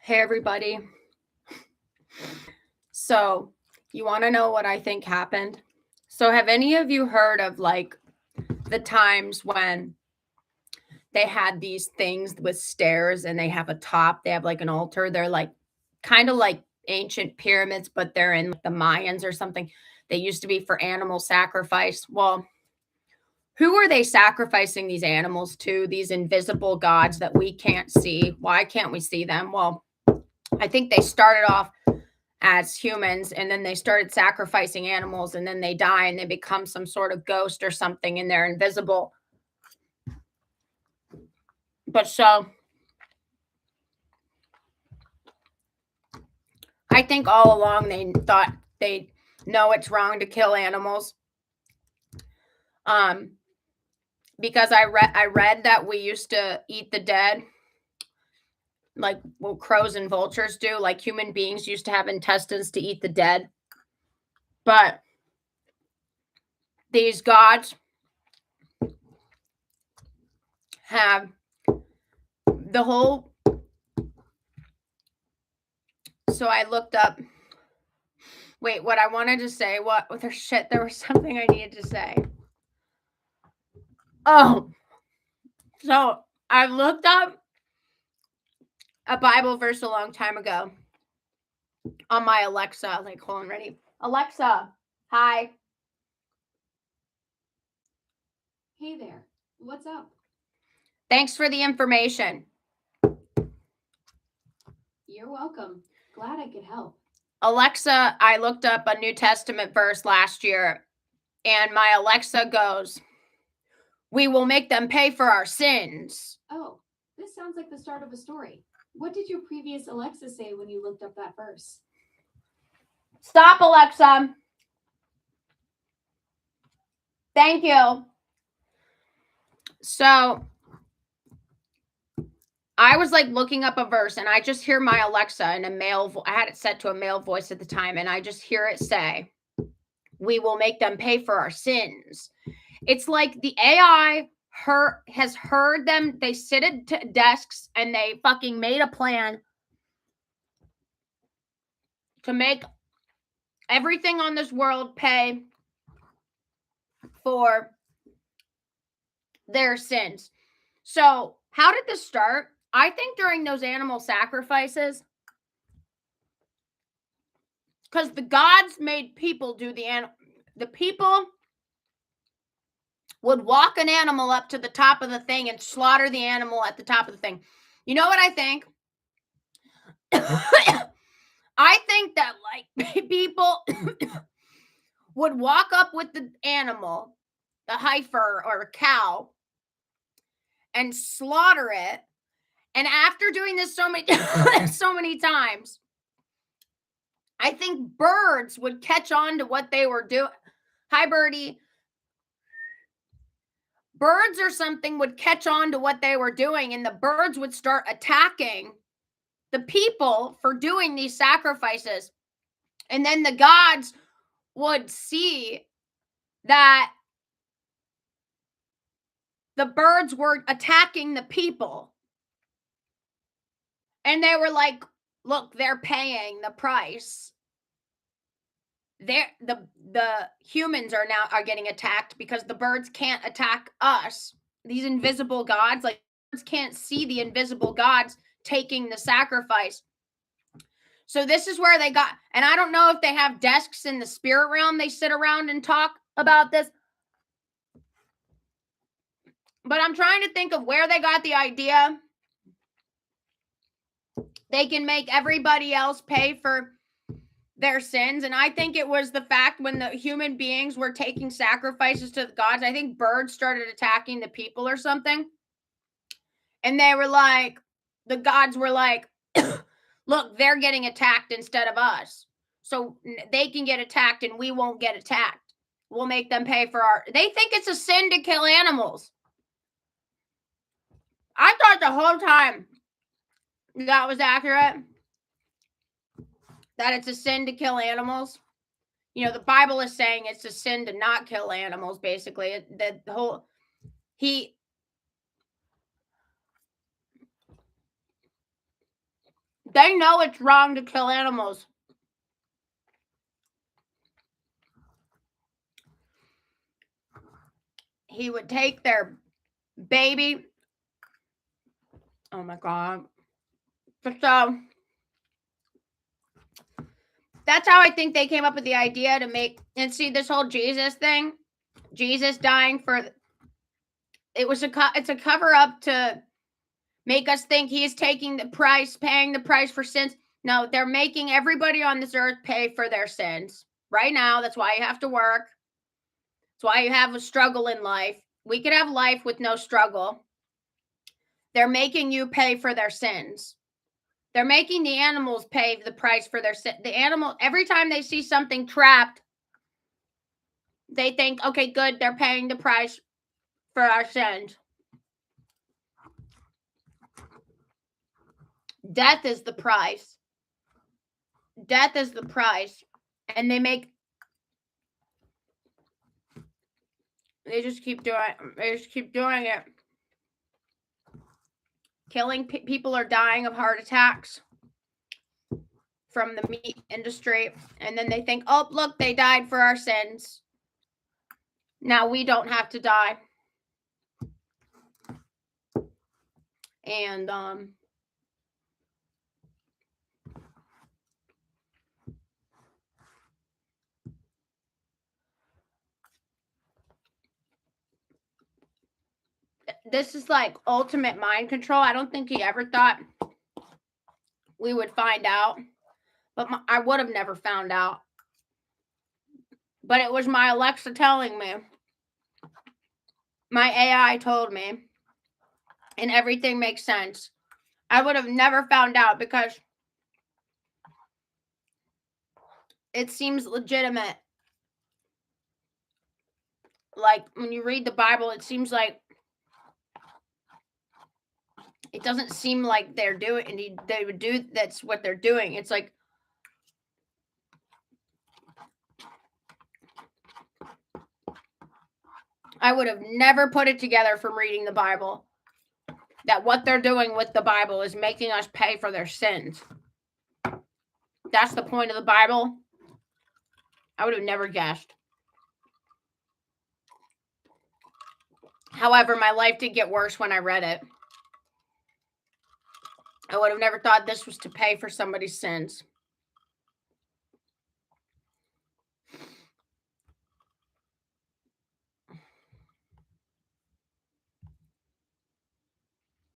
Hey, everybody. So, you want to know what I think happened? So, have any of you heard of like the times when they had these things with stairs and they have a top, they have like an altar? They're like kind of like ancient pyramids, but they're in like, the Mayans or something. They used to be for animal sacrifice. Well, who are they sacrificing these animals to? These invisible gods that we can't see. Why can't we see them? Well, I think they started off as humans and then they started sacrificing animals and then they die and they become some sort of ghost or something and they're invisible. But so I think all along they thought they know it's wrong to kill animals. Because I read that we used to eat the dead like what crows and vultures do. Like human beings used to have intestines to eat the dead. But these gods have the whole. So I looked up. Wait, what I wanted to say, what with her shit, there was something I needed to say. Oh, so I looked up a Bible verse a long time ago on my Alexa. Like, hold on, ready? Alexa, hi. Hey there, what's up? Thanks for the information. You're welcome. Glad I could help. Alexa, I looked up a New Testament verse last year, and my Alexa goes, "We will make them pay for our sins." Oh, this sounds like the start of a story. What did your previous Alexa say when you looked up that verse? Stop, Alexa. Thank you. So I was like looking up a verse and I just hear my Alexa in a male I had it set to a male voice at the time and I just hear it say, "We will make them pay for our sins." It's like the AI has heard them. They sit at desks and they fucking made a plan to make everything on this world pay for their sins. So, how did this start? I think during those animal sacrifices, because the gods made people do the people would walk an animal up to the top of the thing and slaughter the animal at the top of the thing. You know what I think? I think that like people would walk up with the animal, the heifer or a cow, and slaughter it. And after doing this so many times, I think birds would catch on to what they were doing. Hi, birdie. Birds or something would catch on to what they were doing, and the birds would start attacking the people for doing these sacrifices. And then the gods would see that the birds were attacking the people. And they were like, look, they're paying the price. The humans are getting attacked because the birds can't attack us. These invisible gods, like birds can't see the invisible gods taking the sacrifice. So this is where they got, and I don't know if they have desks in the spirit realm they sit around and talk about this. But I'm trying to think of where they got the idea. They can make everybody else pay for their sins. And I think it was the fact when the human beings were taking sacrifices to the gods, I think birds started attacking the people or something. And they were like, the gods were like, look, they're getting attacked instead of us. So they can get attacked and we won't get attacked. We'll make them pay for they think it's a sin to kill animals. I thought the whole time that was accurate, that it's a sin to kill animals. You know, the Bible is saying it's a sin to not kill animals, basically. The whole, They know it's wrong to kill animals. He would take their baby. Oh my God. So that's how I think they came up with the idea to make, and see this whole Jesus thing, Jesus dying for, it's a cover up to make us think he's taking the price, paying the price for sins. No, they're making everybody on this earth pay for their sins right now. That's why you have to work. That's why you have a struggle in life. We could have life with no struggle. They're making you pay for their sins. They're making the animals pay the price for their sin. The animal, every time they see something trapped, they think, okay, good, they're paying the price for our sins. Death is the price. Death is the price. And they just keep doing it. Killing people are dying of heart attacks from the meat industry. And then they think, oh, look, they died for our sins. Now we don't have to die. And this is like ultimate mind control. I don't think he ever thought we would find out, but I would have never found out. But it was my Alexa telling me. My AI told me, and everything makes sense. I would have never found out because it seems legitimate. Like when you read the Bible, it seems like it doesn't seem like they're doing, they would do, that's what they're doing. It's like, I would have never put it together from reading the Bible that what they're doing with the Bible is making us pay for their sins. That's the point of the Bible. I would have never guessed. However, my life did get worse when I read it. I would have never thought this was to pay for somebody's sins.